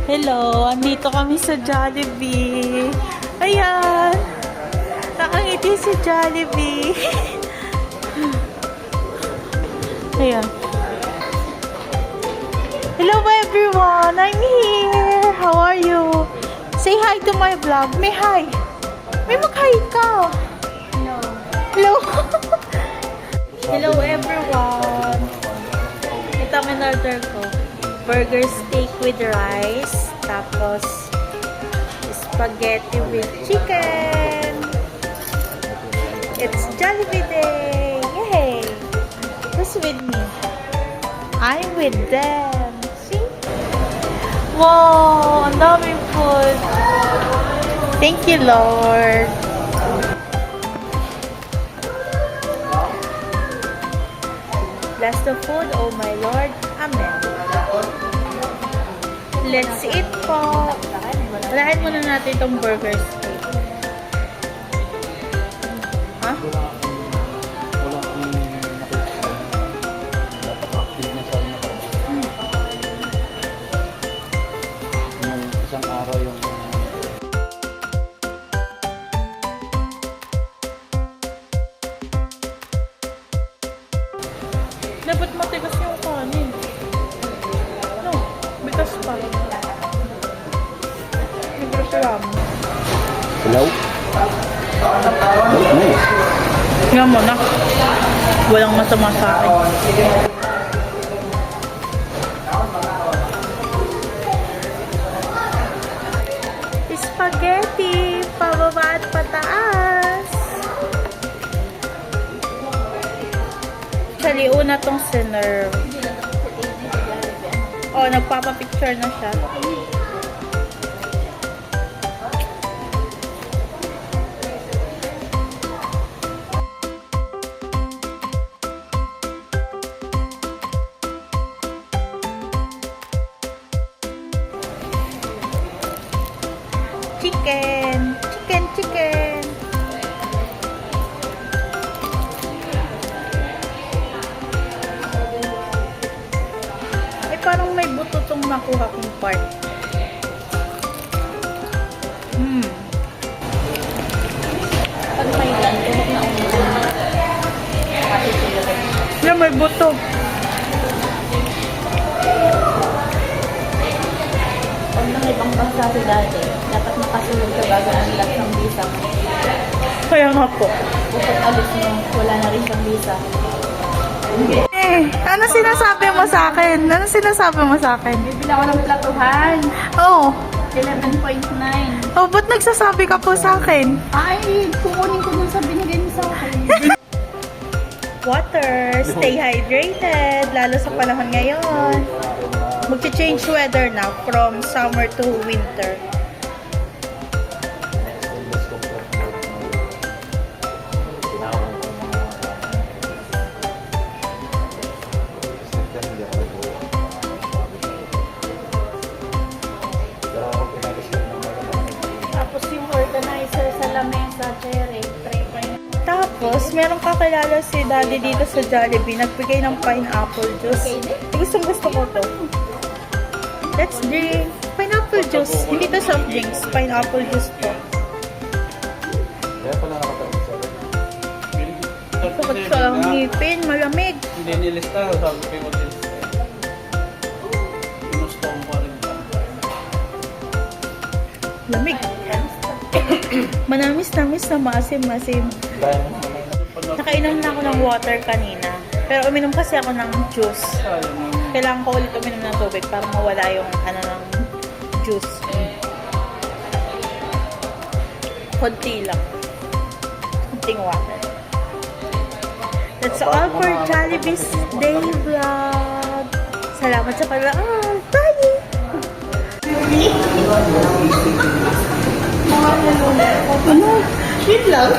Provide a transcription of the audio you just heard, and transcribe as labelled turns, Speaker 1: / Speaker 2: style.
Speaker 1: Hello, andito kami sa Jollibee. Ayan. Nakangiti si Jollibee. Ayan. Hello everyone, I'm here. How are you? Say hi to my vlog. May hi. May mag-hi ka.
Speaker 2: No.
Speaker 1: Hello. Hello everyone. Ito ang in-order ko. Burger steak with rice. Tapos, spaghetti with chicken. It's Jollibee Day. Yay! Who's with me? I'm with them. See? Wow! Ang daming food. Thank you, Lord. Bless the food, oh my Lord. Amen. Let's eat po. Walahin muna natin itong burger steak. Ha?
Speaker 3: Isang araw yung
Speaker 1: Dapat matigas yung kanin. No, bigas pa. Bigas lang.
Speaker 3: Hello?
Speaker 1: Tingnan mo na. Walang masama sa akin. Spaghetti! Pababa at pataas! Actually, una tong sinerve. Oh, nagpapapicture na siya. Chicken! Chicken! Chicken! Eh, parang may buto tong nakuha kong part.
Speaker 2: Pag may lan, tuhok na umitin.
Speaker 1: Yan, may buto.
Speaker 2: Pag nang ibang bansa si dati, dapat makasunod ka bago ang lahat ng visa mo.
Speaker 1: Kaya nga po.
Speaker 2: Kapag alis mo, wala na rin siyang visa.
Speaker 1: Ano sinasabi mo sa akin? Ano sinasabi mo sa akin?
Speaker 2: Bibili ako ng platuhan.
Speaker 1: Oh,
Speaker 2: 11.9.
Speaker 1: oh, ba't nagsasabi ka po sa akin?
Speaker 2: Ay, kukunin ko dun sa binigay mo sa akin.
Speaker 1: Water, stay hydrated, lalo sa panahon ngayon. Magche-change weather na from summer to winter.
Speaker 2: Tapos yung organizer sa lamesa, cherry, tray pa yun.
Speaker 1: Tapos, meron kakilala si Daddy dito sa Jollibee, nagbigay ng pineapple juice. Gustong gusto ko to. Let's drink pineapple juice. Hindi to soft drinks, pineapple juice to.
Speaker 3: kaya pala nakataon sa
Speaker 1: Sakot sa ngipin, malamig.
Speaker 3: Hindi nilista, sabi ko yung nilista. Pinusto mo pa rin ba?
Speaker 1: Lamig. Manamis-namis na maasim-masim.
Speaker 3: Kaya mo
Speaker 1: Nakainom na ako ng water kanina. Pero uminom kasi ako ng juice. Kailangan ko ulit uminom ng tubig para mawala yung ano ng juice. Konti lang. Konting water. That's all for Jollibee's Day Vlog. Salamat sa panonood. Bye! Ano? Shit lang.